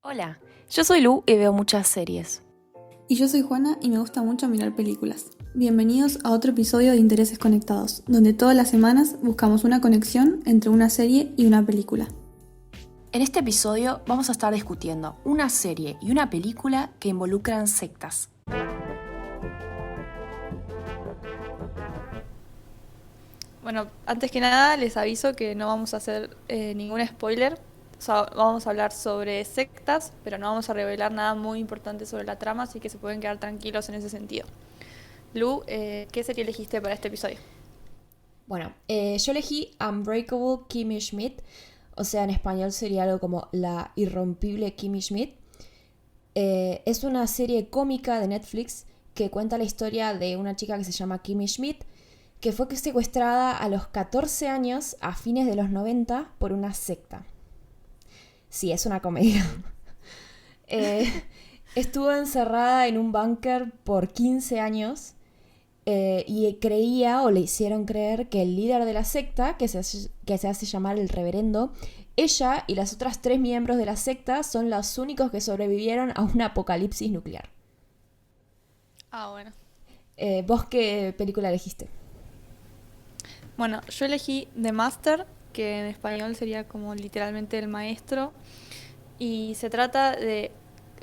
Hola, yo soy Lu y veo muchas series. Y yo soy Juana y me gusta mucho mirar películas. Bienvenidos a otro episodio de Intereses Conectados, donde todas las semanas buscamos una conexión entre una serie y una película. En este episodio vamos a estar discutiendo una serie y una película que involucran sectas. Bueno, antes que nada les aviso que no vamos a hacer ningún spoiler. O sea, vamos a hablar sobre sectas, pero no vamos a revelar nada muy importante sobre la trama, así que se pueden quedar tranquilos en ese sentido. Lu, ¿qué serie elegiste para este episodio? Bueno, yo elegí Unbreakable Kimmy Schmidt, o sea, en español sería algo como La irrompible Kimmy Schmidt. Es una serie cómica de Netflix que cuenta la historia de una chica que se llama Kimmy Schmidt, que fue secuestrada a los 14 años a fines de los 90 por una secta. Sí, es una comedia. Estuvo encerrada en un búnker por 15 años y creía, o le hicieron creer, que el líder de la secta, que se hace llamar el reverendo, ella y las otras 3 miembros de la secta son los únicos que sobrevivieron a un apocalipsis nuclear. Bueno. ¿Vos qué película elegiste? Bueno, yo elegí The Master, que en español sería como literalmente el maestro, y se trata de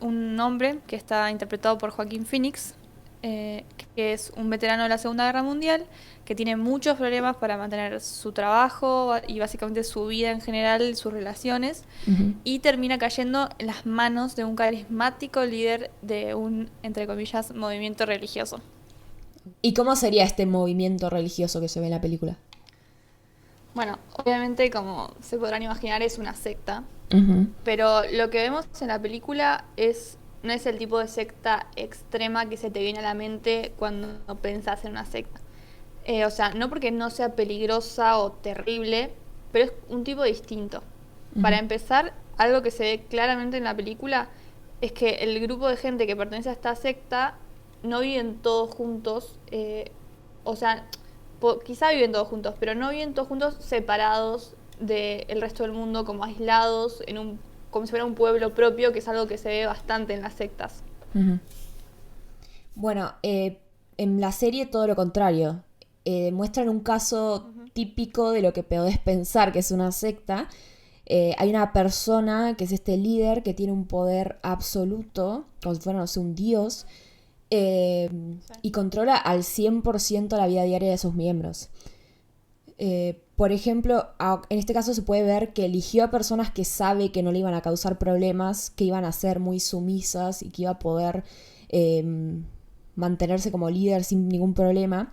un hombre que está interpretado por Joaquín Phoenix, que es un veterano de la Segunda Guerra Mundial, que tiene muchos problemas para mantener su trabajo y básicamente su vida en general, sus relaciones, y termina cayendo en las manos de un carismático líder de un, entre comillas, movimiento religioso. ¿Y cómo sería este movimiento religioso que se ve en la película? Bueno, obviamente, como se podrán imaginar, es una secta, Uh-huh. pero lo que vemos en la película no es el tipo de secta extrema que se te viene a la mente cuando pensás en una secta. O sea, no porque no sea peligrosa o terrible, pero es un tipo distinto. Uh-huh. Para empezar, algo que se ve claramente en la película es que el grupo de gente que pertenece a esta secta no viven todos juntos, o sea, quizá viven todos juntos, pero no viven todos juntos separados del resto del mundo, como aislados, como si fuera un pueblo propio, que es algo que se ve bastante en las sectas. Uh-huh. Bueno, en la serie todo lo contrario. Muestran un caso típico de lo que podés pensar que es una secta. Hay una persona que es este líder que tiene un poder absoluto, como si fuera, no sé, un dios, y controla al 100% la vida diaria de sus miembros. Por ejemplo, en este caso se puede ver que eligió a personas que sabe que no le iban a causar problemas, que iban a ser muy sumisas y que iba a poder mantenerse como líder sin ningún problema.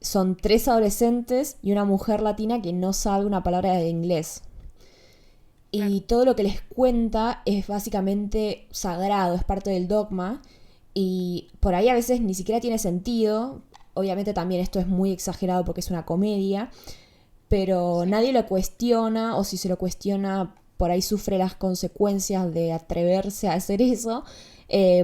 Son 3 adolescentes y una mujer latina que no sabe una palabra de inglés. Y todo lo que les cuenta es básicamente sagrado, es parte del dogma. Y por ahí a veces ni siquiera tiene sentido. Obviamente también esto es muy exagerado porque es una comedia. Pero nadie lo cuestiona, o si se lo cuestiona, por ahí sufre las consecuencias de atreverse a hacer eso.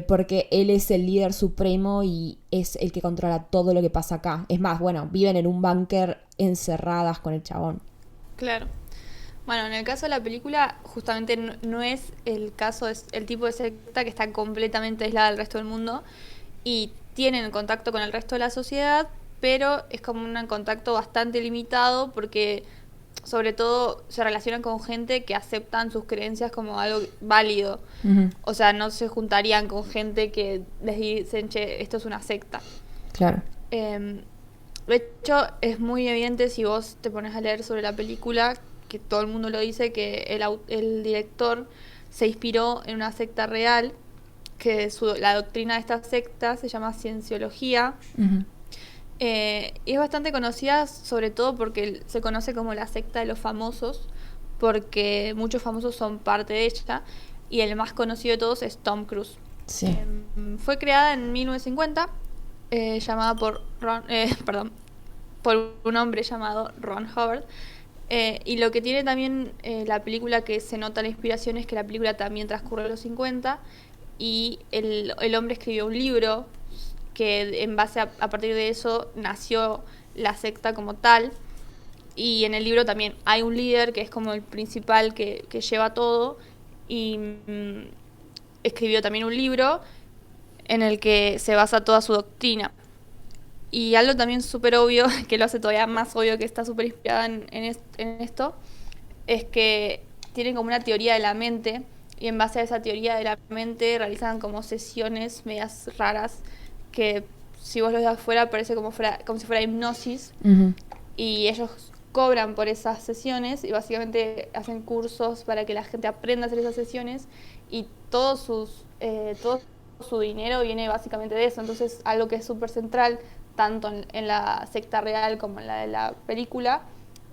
Porque él es el líder supremo y es el que controla todo lo que pasa acá. Es más, bueno, viven en un búnker encerradas con el chabón. Claro. Bueno, en el caso de la película, justamente no es el caso, es el tipo de secta que está completamente aislada del resto del mundo y tienen contacto con el resto de la sociedad, pero es como un contacto bastante limitado porque sobre todo se relacionan con gente que aceptan sus creencias como algo válido. Uh-huh. O sea, no se juntarían con gente que les dicen, che, esto es una secta. Claro. De hecho, es muy evidente si vos te pones a leer sobre la película, que todo el mundo lo dice, que el director se inspiró en una secta real, que la doctrina de esta secta se llama Cienciología. Uh-huh. Y es bastante conocida sobre todo porque se conoce como la secta de los famosos, porque muchos famosos son parte de ella, y el más conocido de todos es Tom Cruise. Sí. Fue creada en 1950, llamada por por un hombre llamado Ron Howard. Y lo que tiene también la película, que se nota la inspiración, es que la película también transcurre en los 50 y el hombre escribió un libro que en base a partir de eso nació la secta como tal, y en el libro también hay un líder que es como el principal que lleva todo, y escribió también un libro en el que se basa toda su doctrina. Y algo también súper obvio, que lo hace todavía más obvio, que está súper inspirada en esto, es que tienen como una teoría de la mente, y en base a esa teoría de la mente realizan como sesiones medias raras, que si vos lo ves de afuera parece como si fuera hipnosis, Ujú. y ellos cobran por esas sesiones y básicamente hacen cursos para que la gente aprenda a hacer esas sesiones, y todo su dinero viene básicamente de eso. Entonces, algo que es súper central tanto en la secta real como en la de la película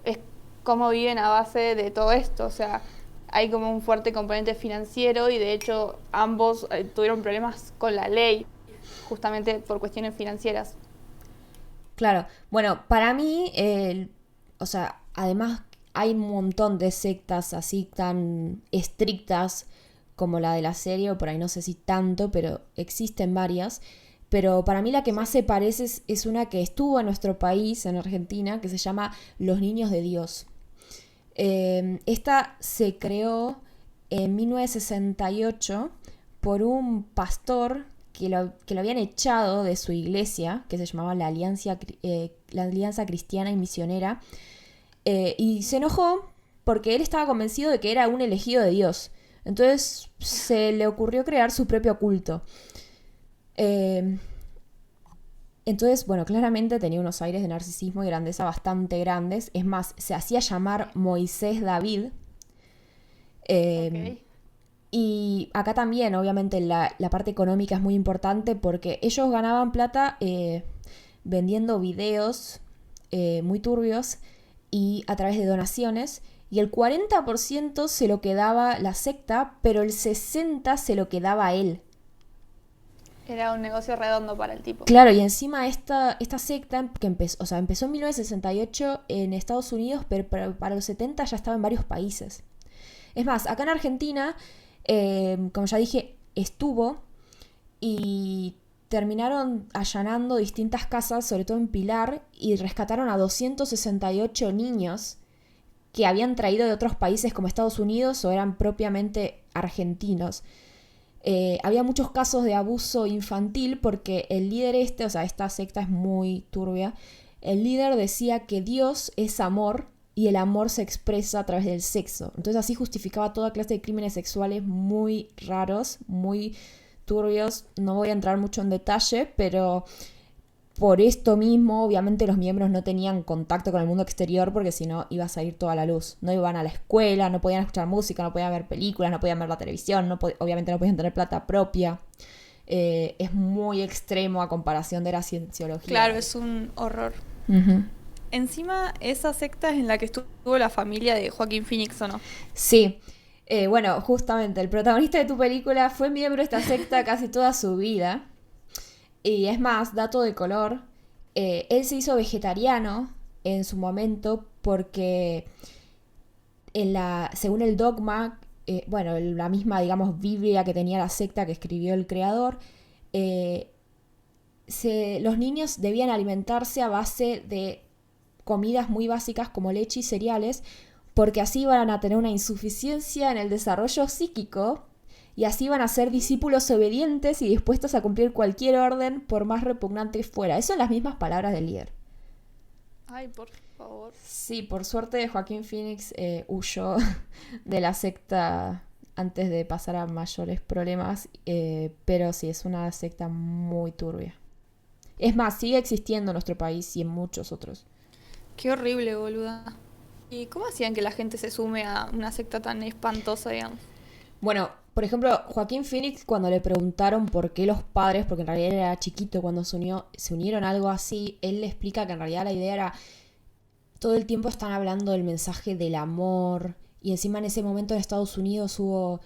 es cómo viven a base de todo esto. O sea, hay como un fuerte componente financiero, y de hecho ambos tuvieron problemas con la ley justamente por cuestiones financieras. Claro, bueno, para mí, o sea, además hay un montón de sectas así tan estrictas como la de la serie, o por ahí no sé si tanto, pero existen varias. Pero para mí la que más se parece es una que estuvo en nuestro país, en Argentina, que se llama Los Niños de Dios. Esta se creó en 1968 por un pastor que lo habían echado de su iglesia, que se llamaba la Alianza Cristiana y Misionera, y se enojó porque él estaba convencido de que era un elegido de Dios. Entonces se le ocurrió crear su propio culto. Entonces, bueno, claramente tenía unos aires de narcisismo y grandeza bastante grandes. Es más, se hacía llamar Moisés David. Ok. Y acá también, obviamente, la parte económica es muy importante porque ellos ganaban plata vendiendo videos muy turbios y a través de donaciones. Y el 40% se lo quedaba la secta, pero el 60% se lo quedaba él. Era un negocio redondo para el tipo. Claro, y encima esta secta que empezó en 1968 en Estados Unidos, pero para los 70 ya estaba en varios países. Es más, acá en Argentina, como ya dije, estuvo y terminaron allanando distintas casas, sobre todo en Pilar, y rescataron a 268 niños que habían traído de otros países como Estados Unidos o eran propiamente argentinos. Había muchos casos de abuso infantil porque el líder o sea, esta secta es muy turbia. El líder decía que Dios es amor y el amor se expresa a través del sexo. Entonces así justificaba toda clase de crímenes sexuales muy raros, muy turbios. No voy a entrar mucho en detalle, pero por esto mismo, obviamente los miembros no tenían contacto con el mundo exterior porque si no iba a salir toda la luz. No iban a la escuela, no podían escuchar música, no podían ver películas, no podían ver la televisión, obviamente no podían tener plata propia. Es muy extremo a comparación de la cienciología. Claro, es un horror. Uh-huh. Encima, esa secta es en la que estuvo la familia de Joaquín Phoenix, ¿o no? Sí. Bueno, justamente el protagonista de tu película fue miembro de esta secta casi toda su vida. Y es más, dato de color, él se hizo vegetariano en su momento porque según el dogma, la misma, digamos, Biblia que tenía la secta que escribió el creador, los niños debían alimentarse a base de comidas muy básicas como leche y cereales, porque así iban a tener una insuficiencia en el desarrollo psíquico y así iban a ser discípulos obedientes y dispuestos a cumplir cualquier orden por más repugnante que fuera. Eso son las mismas palabras del líder. Ay, por favor. Sí, por suerte Joaquín Phoenix huyó de la secta antes de pasar a mayores problemas, pero sí, es una secta muy turbia. Es más, sigue existiendo en nuestro país y en muchos otros. Qué horrible, boluda. ¿Y cómo hacían que la gente se sume a una secta tan espantosa, digamos? Bueno, por ejemplo, Joaquín Phoenix, cuando le preguntaron por qué los padres, porque en realidad él era chiquito cuando se unieron a algo así, él le explica que en realidad la idea era, todo el tiempo están hablando del mensaje del amor, y encima en ese momento en Estados Unidos hubo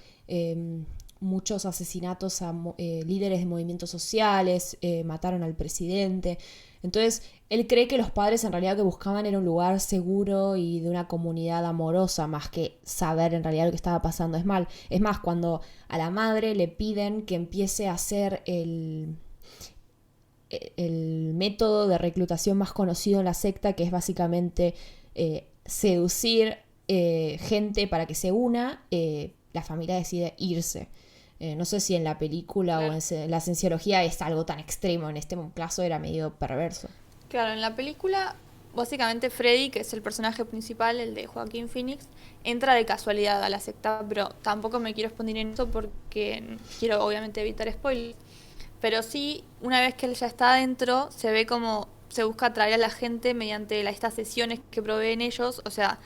muchos asesinatos a líderes de movimientos sociales, mataron al presidente. Entonces, él cree que los padres en realidad lo que buscaban era un lugar seguro y de una comunidad amorosa, más que saber en realidad lo que estaba pasando. Es más, cuando a la madre le piden que empiece a hacer el método de reclutación más conocido en la secta, que es básicamente seducir gente para que se una, la familia decide irse. No sé si en la película o en la cienciología es algo tan extremo, en este caso era medio perverso. Claro, en la película, básicamente Freddy, que es el personaje principal, el de Joaquín Phoenix, entra de casualidad a la secta, pero tampoco me quiero expandir en eso porque quiero obviamente evitar spoilers. Pero sí, una vez que él ya está adentro, se ve como se busca atraer a la gente mediante estas sesiones que proveen ellos, o sea,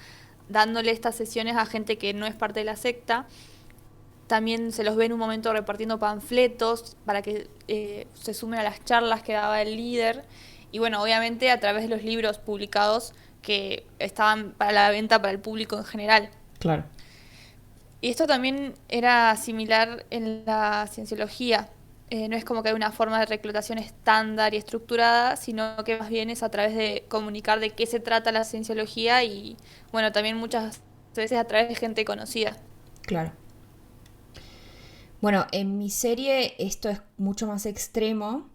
dándole estas sesiones a gente que no es parte de la secta. También se los ve en un momento repartiendo panfletos para que se sumen a las charlas que daba el líder. Y bueno, obviamente a través de los libros publicados que estaban para la venta para el público en general. Claro. Y esto también era similar en la cienciología. No es como que hay una forma de reclutación estándar y estructurada, sino que más bien es a través de comunicar de qué se trata la cienciología y, bueno, también muchas veces a través de gente conocida. Claro. Bueno, en mi serie esto es mucho más extremo,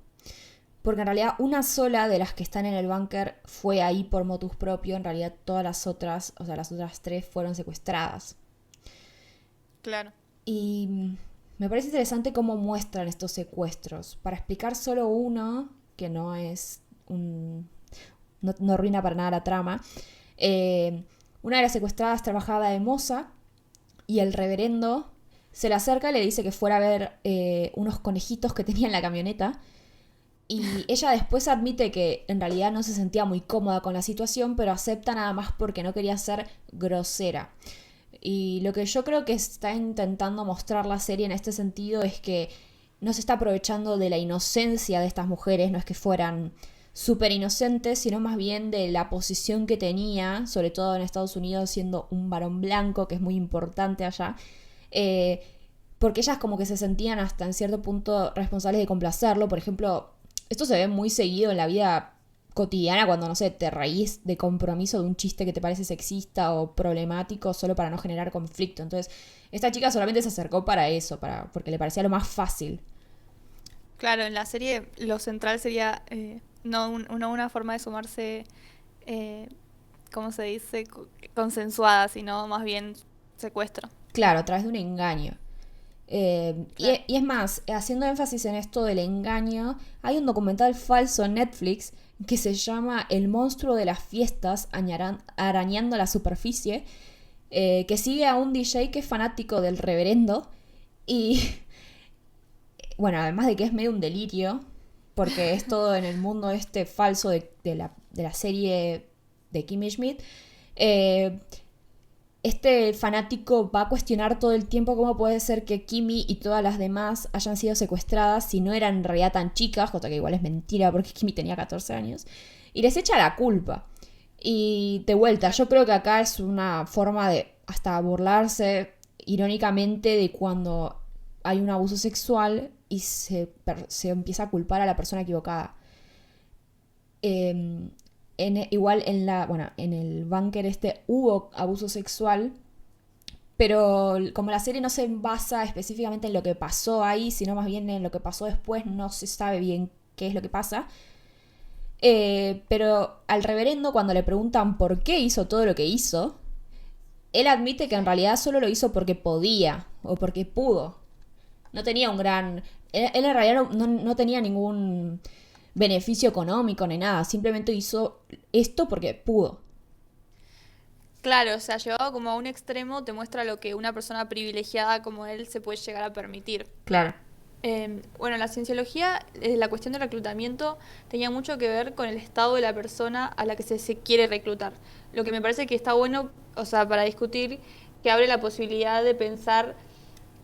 porque en realidad una sola de las que están en el búnker fue ahí por motus propio. En realidad todas las otras, o sea, las otras 3 fueron secuestradas. Claro. Y me parece interesante cómo muestran estos secuestros. Para explicar solo uno, que no es no arruina para nada la trama. Una de las secuestradas trabajaba de moza y el reverendo se le acerca y le dice que fuera a ver unos conejitos que tenía en la camioneta. Y ella después admite que en realidad no se sentía muy cómoda con la situación, pero acepta nada más porque no quería ser grosera. Y lo que yo creo que está intentando mostrar la serie en este sentido es que no se está aprovechando de la inocencia de estas mujeres, no es que fueran súper inocentes, sino más bien de la posición que tenía, sobre todo en Estados Unidos siendo un varón blanco, que es muy importante allá, porque ellas como que se sentían hasta en cierto punto responsables de complacerlo. Por ejemplo, esto se ve muy seguido en la vida cotidiana cuando, no sé, te reís de compromiso de un chiste que te parece sexista o problemático solo para no generar conflicto. Entonces, esta chica solamente se acercó para eso, porque le parecía lo más fácil. Claro, en la serie lo central sería no una forma de sumarse, ¿cómo se dice? Consensuada, sino más bien secuestro. Claro, a través de un engaño. Claro. Y es más, haciendo énfasis en esto del engaño, hay un documental falso en Netflix que se llama El monstruo de las fiestas arañando la superficie, que sigue a un DJ que es fanático del reverendo y, bueno, además de que es medio un delirio, porque es todo en el mundo este falso de la serie de Kimmy Schmidt, este fanático va a cuestionar todo el tiempo cómo puede ser que Kimmy y todas las demás hayan sido secuestradas si no eran en realidad tan chicas, cosa que igual es mentira porque Kimmy tenía 14 años, y les echa la culpa. Y de vuelta, yo creo que acá es una forma de hasta burlarse irónicamente de cuando hay un abuso sexual y se empieza a culpar a la persona equivocada. Igual en el búnker hubo abuso sexual, pero como la serie no se basa específicamente en lo que pasó ahí, sino más bien en lo que pasó después, no se sabe bien qué es lo que pasa. Pero al reverendo, cuando le preguntan por qué hizo todo lo que hizo, él admite que en realidad solo lo hizo porque podía o porque pudo. No tenía un gran... Él en realidad no tenía ningún beneficio económico ni nada, simplemente hizo esto porque pudo. Claro, o sea, llevado como a un extremo te muestra lo que una persona privilegiada como él se puede llegar a permitir. Claro. Bueno, la cienciología, la cuestión del reclutamiento tenía mucho que ver con el estado de la persona a la que se quiere reclutar. Lo que me parece que está bueno, o sea, para discutir, que abre la posibilidad de pensar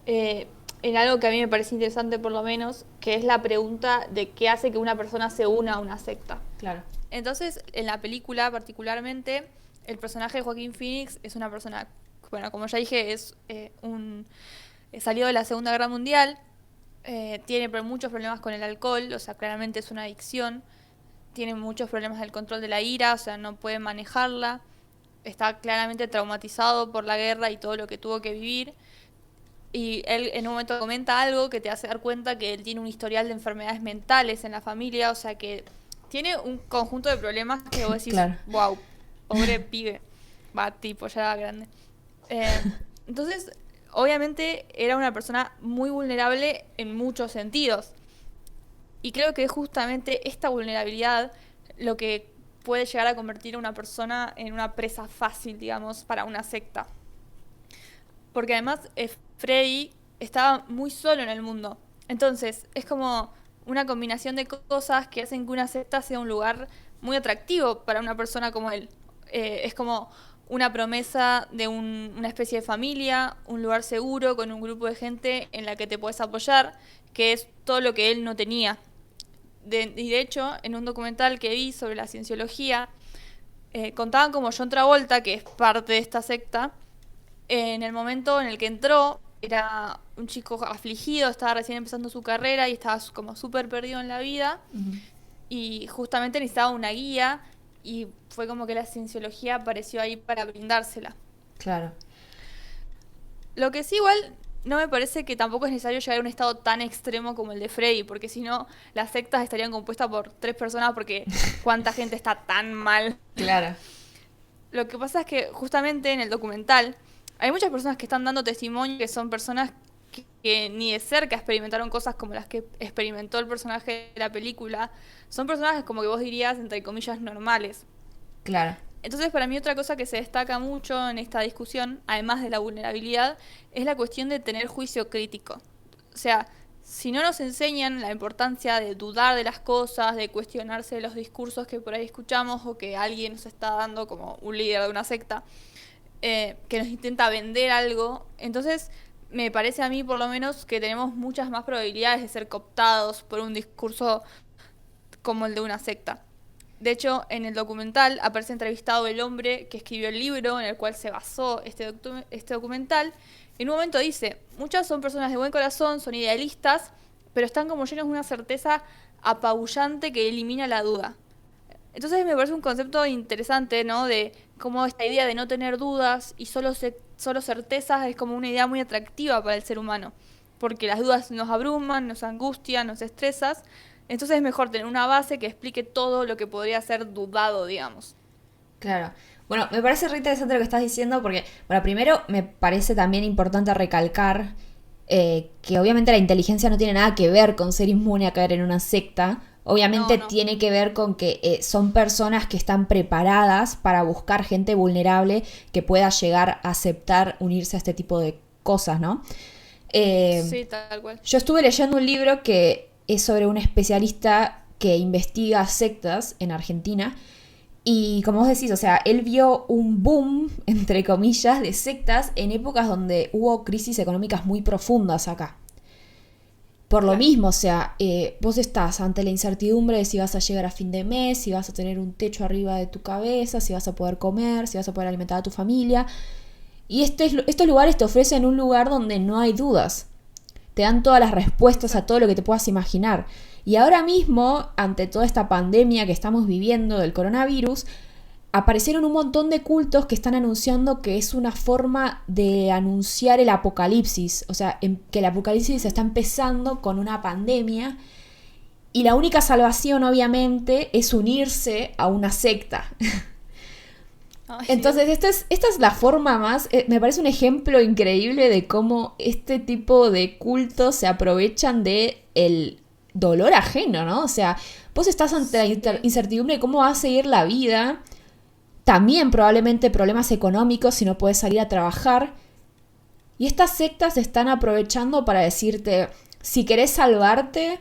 en algo que a mí me parece interesante por lo menos, que es la pregunta de qué hace que una persona se una a una secta. Claro. Entonces, en la película particularmente, el personaje de Joaquín Phoenix es una persona, bueno, como ya dije, salió de la Segunda Guerra Mundial, tiene muchos problemas con el alcohol, o sea, claramente es una adicción, tiene muchos problemas del control de la ira, o sea, no puede manejarla, está claramente traumatizado por la guerra y todo lo que tuvo que vivir. Y él en un momento comenta algo que te hace dar cuenta que él tiene un historial de enfermedades mentales en la familia, o sea que tiene un conjunto de problemas que vos decís, claro. Wow, pobre pibe, va tipo ya grande. Entonces, obviamente era una persona muy vulnerable en muchos sentidos. Y creo que es justamente esta vulnerabilidad lo que puede llegar a convertir a una persona en una presa fácil, digamos, para una secta. Porque además Freddy estaba muy solo en el mundo. Entonces es como una combinación de cosas que hacen que una secta sea un lugar muy atractivo para una persona como él. Es como una promesa de una especie de familia, un lugar seguro con un grupo de gente en la que te puedes apoyar, que es todo lo que él no tenía. Y de hecho, en un documental que vi sobre la cienciología, contaban como John Travolta, que es parte de esta secta, en el momento en el que entró, era un chico afligido, estaba recién empezando su carrera y estaba como súper perdido en la vida. Y justamente necesitaba una guía y fue como que la cienciología apareció ahí para brindársela. Claro. Lo que sí igual no me parece que tampoco es necesario llegar a un estado tan extremo como el de Freddy, porque si no, las sectas estarían compuestas por 3 personas porque cuánta gente está tan mal. Claro. Lo que pasa es que justamente en el documental hay muchas personas que están dando testimonio que son personas que ni de cerca experimentaron cosas como las que experimentó el personaje de la película. Son personas como que vos dirías, entre comillas, normales. Claro. Entonces, para mí otra cosa que se destaca mucho en esta discusión, además de la vulnerabilidad, es la cuestión de tener juicio crítico. O sea, si no nos enseñan la importancia de dudar de las cosas, de cuestionarse los discursos que por ahí escuchamos o que alguien nos está dando como un líder de una secta, que nos intenta vender algo, entonces me parece a mí por lo menos que tenemos muchas más probabilidades de ser cooptados por un discurso como el de una secta. De hecho, en el documental aparece entrevistado el hombre que escribió el libro en el cual se basó este documental. En un momento dice, muchas son personas de buen corazón, son idealistas, pero están como llenos de una certeza apabullante que elimina la duda. Entonces me parece un concepto interesante, ¿no? De cómo esta idea de no tener dudas y solo certezas es como una idea muy atractiva para el ser humano. Porque las dudas nos abruman, nos angustian, nos estresan. Entonces es mejor tener una base que explique todo lo que podría ser dudado, digamos. Claro. Bueno, me parece re interesante lo que estás diciendo porque, bueno, primero me parece también importante recalcar que obviamente la inteligencia no tiene nada que ver con ser inmune a caer en una secta. Obviamente No. tiene que ver con que son personas que están preparadas para buscar gente vulnerable que pueda llegar a aceptar unirse a este tipo de cosas, ¿no? Sí, tal cual. Yo estuve leyendo un libro que es sobre un especialista que investiga sectas en Argentina y como vos decís, o sea, él vio un boom, entre comillas, de sectas en épocas donde hubo crisis económicas muy profundas acá. Por lo mismo, o sea, vos estás ante la incertidumbre de si vas a llegar a fin de mes, si vas a tener un techo arriba de tu cabeza, si vas a poder comer, si vas a poder alimentar a tu familia. Y estos lugares te ofrecen un lugar donde no hay dudas. Te dan todas las respuestas a todo lo que te puedas imaginar. Y ahora mismo, ante toda esta pandemia que estamos viviendo del coronavirus, aparecieron un montón de cultos que están anunciando que es una forma de anunciar el apocalipsis. O sea, que el apocalipsis está empezando con una pandemia y la única salvación, obviamente, es unirse a una secta. Ay, Entonces, esta es la forma más... me parece un ejemplo increíble de cómo este tipo de cultos se aprovechan de el dolor ajeno, ¿no? O sea, vos estás ante la incertidumbre de cómo va a seguir la vida. También probablemente problemas económicos si no puedes salir a trabajar. Y estas sectas se están aprovechando para decirte, si querés salvarte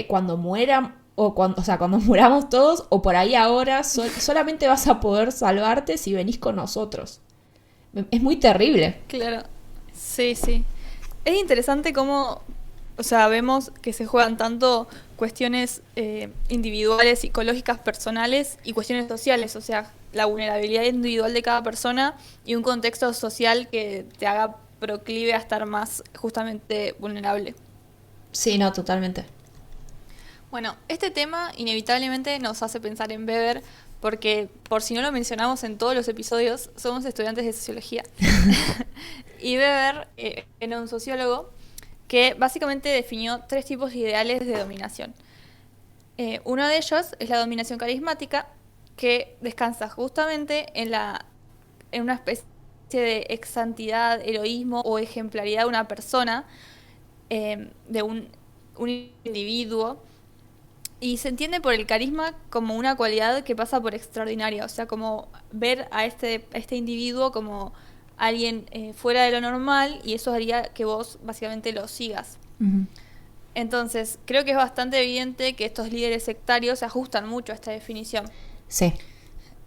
cuando mueran, cuando muramos todos, o por ahí ahora, solamente vas a poder salvarte si venís con nosotros. Es muy terrible. Claro, sí, sí. Es interesante cómo, o sea, vemos que se juegan tanto cuestiones individuales, psicológicas, personales y cuestiones sociales, o sea, la vulnerabilidad individual de cada persona y un contexto social que te haga proclive a estar más justamente vulnerable. Sí, no, totalmente. Bueno, este tema inevitablemente nos hace pensar en Weber porque, por si no lo mencionamos en todos los episodios, somos estudiantes de sociología. Y Weber era un sociólogo que básicamente definió 3 tipos de ideales de dominación. Uno de ellos es la dominación carismática, que descansa justamente en una especie de exsantidad, heroísmo o ejemplaridad de una persona, de un individuo, y se entiende por el carisma como una cualidad que pasa por extraordinaria, o sea, como ver a este individuo como alguien fuera de lo normal, y eso haría que vos básicamente lo sigas. Ujú. Entonces, creo que es bastante evidente que estos líderes sectarios se ajustan mucho a esta definición. Sí.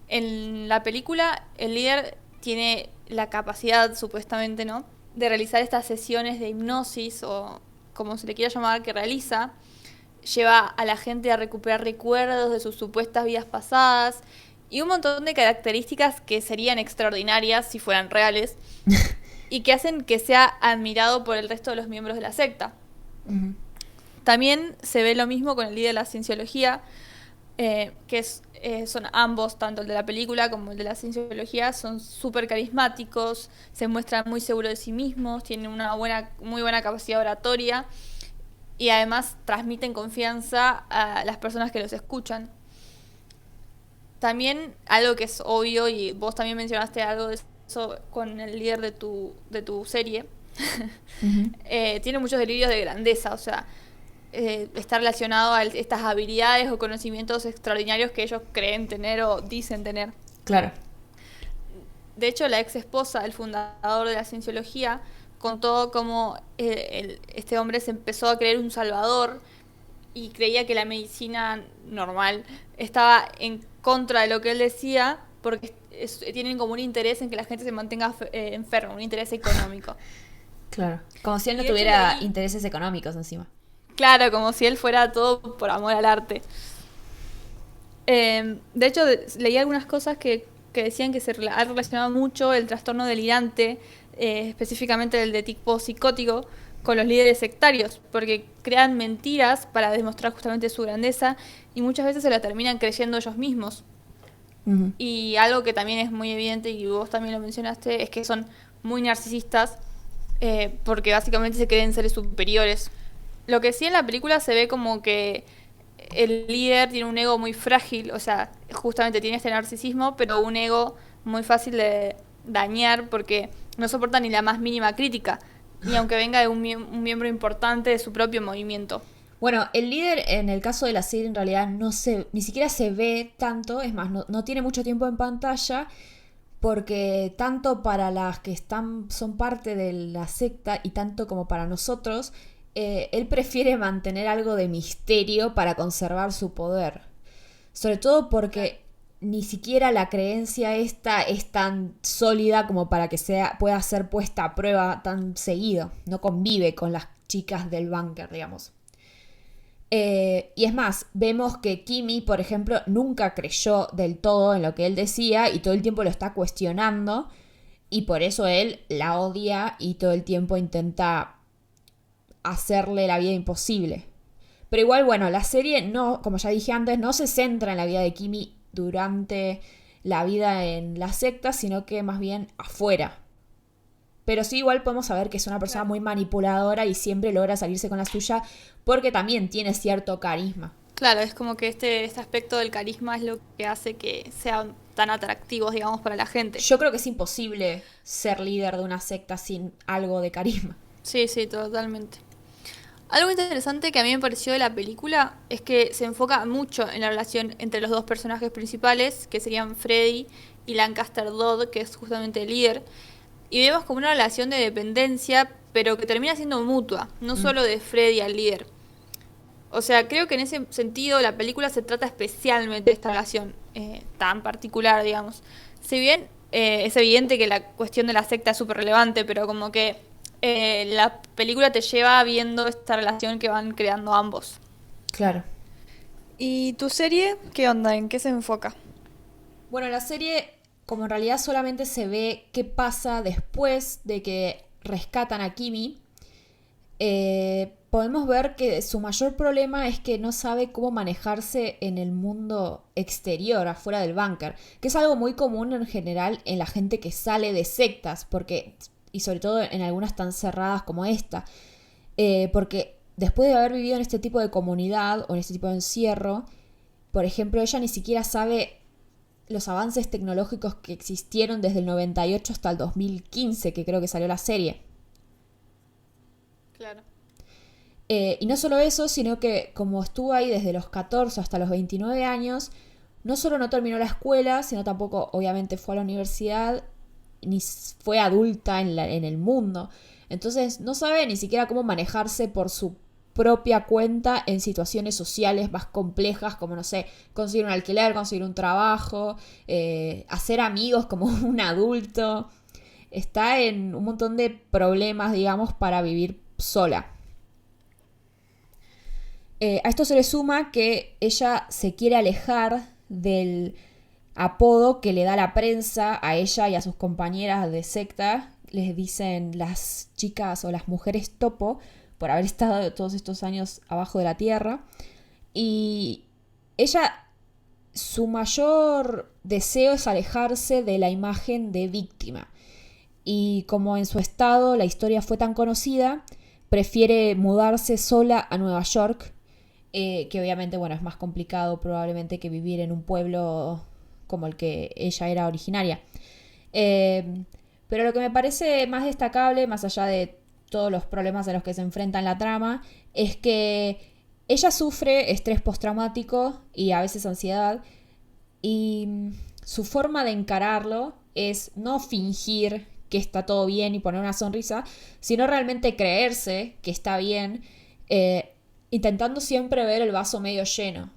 En la película, el líder tiene la capacidad, supuestamente, ¿no?, de realizar estas sesiones de hipnosis, o como se le quiera llamar, que realiza. Lleva a la gente a recuperar recuerdos de sus supuestas vidas pasadas y un montón de características que serían extraordinarias si fueran reales y que hacen que sea admirado por el resto de los miembros de la secta. Ujú. También se ve lo mismo con el líder de la cienciología, son ambos, tanto el de la película como el de la cienciología, son súper carismáticos, se muestran muy seguros de sí mismos, tienen una muy buena capacidad oratoria y además transmiten confianza a las personas que los escuchan. También algo que es obvio, y vos también mencionaste algo de eso con el líder de tu serie, Ujú. tiene muchos delirios de grandeza, o sea, está relacionado a estas habilidades o conocimientos extraordinarios que ellos creen tener o dicen tener. Claro. De hecho, la ex esposa del fundador de la cienciología contó cómo este hombre se empezó a creer un salvador y creía que la medicina normal estaba en contra de lo que él decía, porque tienen como un interés en que la gente se mantenga enferma, un interés económico. Claro. Como si él no Y de hecho tuviera leí- intereses económicos encima. Claro, como si él fuera todo por amor al arte. De hecho, leí algunas cosas que decían que ha relacionado mucho el trastorno delirante, específicamente el de tipo psicótico, con los líderes sectarios, porque crean mentiras para demostrar justamente su grandeza y muchas veces se la terminan creyendo ellos mismos. Ujú. Y algo que también es muy evidente, y vos también lo mencionaste, es que son muy narcisistas, porque básicamente se creen seres superiores. Lo que sí en la película se ve como que el líder tiene un ego muy frágil, o sea, justamente tiene este narcisismo, pero un ego muy fácil de dañar porque no soporta ni la más mínima crítica, ni aunque venga de un miembro importante de su propio movimiento. Bueno, el líder en el caso de la serie en realidad ni siquiera se ve tanto, es más, no tiene mucho tiempo en pantalla porque tanto para las que son parte de la secta y tanto como para nosotros, él prefiere mantener algo de misterio para conservar su poder. Sobre todo porque ni siquiera la creencia esta es tan sólida como para que pueda ser puesta a prueba tan seguido. No convive con las chicas del búnker, digamos. Y es más, vemos que Kimi, por ejemplo, nunca creyó del todo en lo que él decía y todo el tiempo lo está cuestionando y por eso él la odia y todo el tiempo intenta hacerle la vida imposible. Pero igual, bueno, la serie no, como ya dije antes, no se centra en la vida de Kimi durante la vida en la secta, sino que más bien afuera. Pero sí, igual podemos saber que es una persona muy manipuladora y siempre logra salirse con la suya porque también tiene cierto carisma. Claro, es como que este aspecto del carisma es lo que hace que sean tan atractivos, digamos, para la gente. Yo creo que es imposible ser líder de una secta sin algo de carisma. Sí, sí, totalmente. Algo interesante que a mí me pareció de la película es que se enfoca mucho en la relación entre los dos personajes principales, que serían Freddy y Lancaster Dodd, que es justamente el líder. Y vemos como una relación de dependencia, pero que termina siendo mutua, no solo de Freddy al líder. O sea, creo que en ese sentido la película se trata especialmente de esta relación tan particular, digamos. Si bien es evidente que la cuestión de la secta es súper relevante, pero como que la película te lleva viendo esta relación que van creando ambos. Claro. ¿Y tu serie qué onda? ¿En qué se enfoca? Bueno, la serie, como en realidad solamente se ve qué pasa después de que rescatan a Kimi, podemos ver que su mayor problema es que no sabe cómo manejarse en el mundo exterior, afuera del búnker, que es algo muy común en general en la gente que sale de sectas, y sobre todo en algunas tan cerradas como esta, porque después de haber vivido en este tipo de comunidad o en este tipo de encierro, por ejemplo, ella ni siquiera sabe los avances tecnológicos que existieron desde el 98 hasta el 2015, que creo que salió la serie. Claro. Y no solo eso, sino que como estuvo ahí desde los 14 hasta los 29 años, no solo no terminó la escuela, sino tampoco obviamente fue a la universidad, ni fue adulta en el mundo. Entonces no sabe ni siquiera cómo manejarse por su propia cuenta en situaciones sociales más complejas, como, no sé, conseguir un alquiler, conseguir un trabajo, hacer amigos como un adulto. Está en un montón de problemas, digamos, para vivir sola. A esto se le suma que ella se quiere alejar del apodo que le da la prensa a ella y a sus compañeras de secta. Les dicen las chicas o las mujeres topo por haber estado todos estos años abajo de la tierra. Y ella, su mayor deseo es alejarse de la imagen de víctima. Y como en su estado la historia fue tan conocida, prefiere mudarse sola a Nueva York, que obviamente, bueno, es más complicado probablemente que vivir en un pueblo como el que ella era originaria. Pero lo que me parece más destacable, más allá de todos los problemas a los que se enfrenta en la trama, es que ella sufre estrés postraumático y a veces ansiedad, y su forma de encararlo es no fingir que está todo bien y poner una sonrisa, sino realmente creerse que está bien, intentando siempre ver el vaso medio lleno.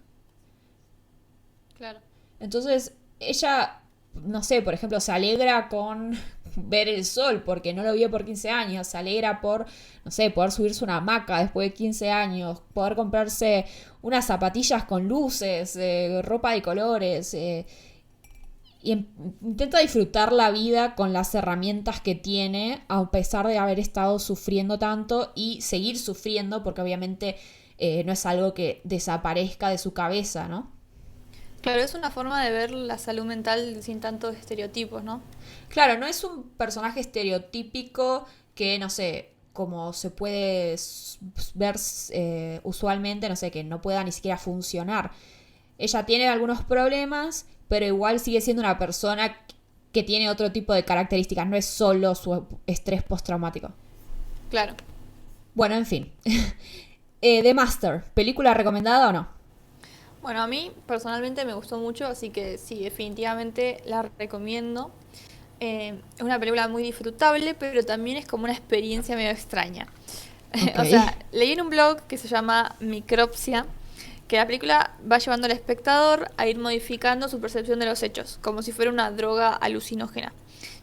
Claro. Entonces, ella, no sé, por ejemplo, se alegra con ver el sol porque no lo vio por 15 años, se alegra por, no sé, poder subirse a una hamaca después de 15 años, poder comprarse unas zapatillas con luces, ropa de colores, y intenta disfrutar la vida con las herramientas que tiene, a pesar de haber estado sufriendo tanto y seguir sufriendo, porque obviamente no es algo que desaparezca de su cabeza, ¿no? Claro, es una forma de ver la salud mental sin tantos estereotipos, ¿no? Claro, no es un personaje estereotípico que, no sé, como se puede ver usualmente, no sé, que no pueda ni siquiera funcionar. Ella tiene algunos problemas, pero igual sigue siendo una persona que tiene otro tipo de características, no es solo su estrés postraumático. Claro. Bueno, en fin. The Master, ¿película recomendada o no? Bueno, a mí personalmente me gustó mucho, así que sí, definitivamente la recomiendo. Es una película muy disfrutable, pero también es como una experiencia medio extraña. Okay. O sea, leí en un blog que se llama Micropsia que la película va llevando al espectador a ir modificando su percepción de los hechos, como si fuera una droga alucinógena.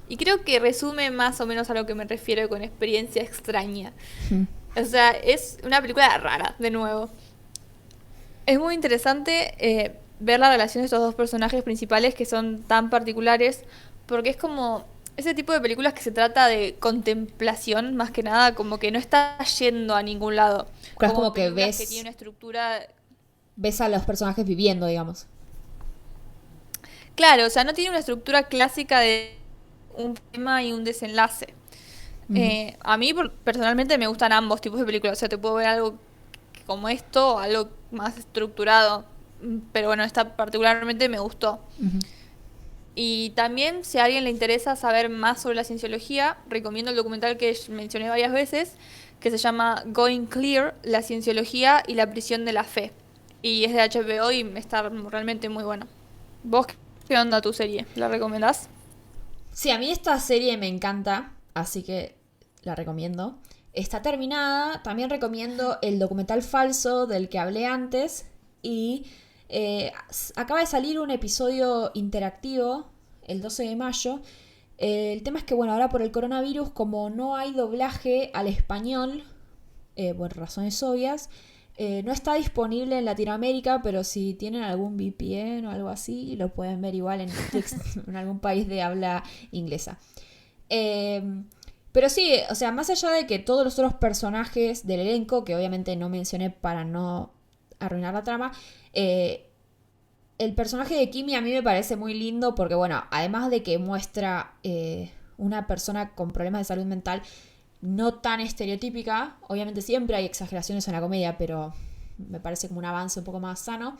Y creo que resume más o menos a lo que me refiero con experiencia extraña. O sea, es una película rara, de nuevo. Es muy interesante ver la relación de estos dos personajes principales que son tan particulares, porque es como ese tipo de películas que se trata de contemplación, más que nada, como que no está yendo a ningún lado. Claro, como que películas ves, que tiene una estructura. ves a los personajes viviendo, digamos. Claro, o sea, no tiene una estructura clásica de un tema y un desenlace. A mí personalmente me gustan ambos tipos de películas, o sea, te puedo ver algo como esto o algo más estructurado, pero bueno, esta particularmente me gustó. Y también, si a alguien le interesa saber más sobre la cienciología, recomiendo el documental que mencioné varias veces, que se llama Going Clear, la cienciología y la prisión de la fe. Y es de HBO y está realmente muy bueno. ¿Vos qué onda tu serie? ¿La recomendás? Sí, a mí esta serie me encanta, así que la recomiendo. Está terminada. También recomiendo el documental falso del que hablé antes. Y acaba de salir un episodio interactivo el 12 de mayo. El tema es que, bueno, ahora por el coronavirus, como no hay doblaje al español, por razones obvias, no está disponible en Latinoamérica, pero si tienen algún VPN o algo así, lo pueden ver igual en Netflix, en algún país de habla inglesa. Pero sí, o sea, más allá de que todos los otros personajes del elenco, que obviamente no mencioné para no arruinar la trama, el personaje de Kimi a mí me parece muy lindo porque, bueno, además de que muestra una persona con problemas de salud mental no tan estereotípica, obviamente siempre hay exageraciones en la comedia, pero me parece como un avance un poco más sano.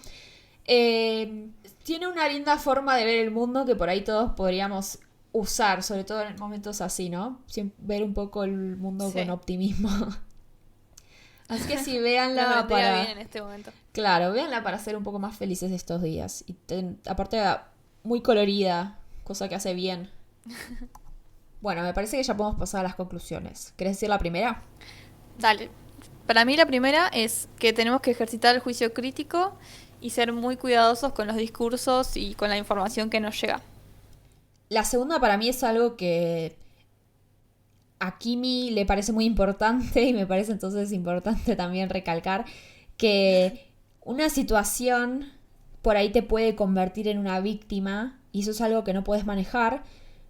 Tiene una linda forma de ver el mundo que por ahí todos podríamos usar, sobre todo en momentos así, ¿no? Ver un poco el mundo con optimismo. Así que sí, véanla para... bien en este momento. Claro, véanla para ser un poco más felices estos días. Y aparte, muy colorida, cosa que hace bien. Bueno, me parece que ya podemos pasar a las conclusiones. ¿Querés decir la primera? Dale. Para mí la primera es que tenemos que ejercitar el juicio crítico y ser muy cuidadosos con los discursos y con la información que nos llega. La segunda para mí es algo que a Kimi le parece muy importante y me parece entonces importante también recalcar que una situación por ahí te puede convertir en una víctima y eso es algo que no puedes manejar,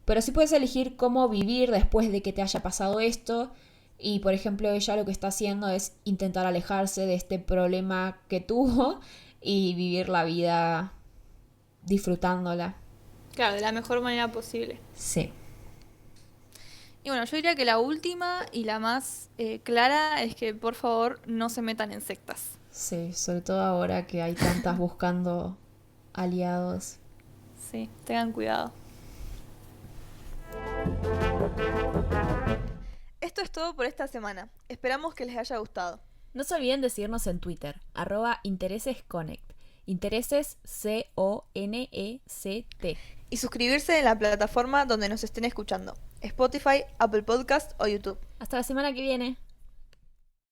pero sí puedes elegir cómo vivir después de que te haya pasado esto y por ejemplo ella lo que está haciendo es intentar alejarse de este problema que tuvo y vivir la vida disfrutándola. Claro, de la mejor manera posible. Sí. Y bueno, yo diría que la última y la más clara es que por favor no se metan en sectas. Sí, sobre todo ahora que hay tantas buscando aliados. Sí, tengan cuidado. Esto es todo por esta semana. Esperamos que les haya gustado. No se olviden de seguirnos en Twitter, @interesesconnect. Intereses CONECT. Y suscribirse en la plataforma donde nos estén escuchando. Spotify, Apple Podcast o YouTube. Hasta la semana que viene.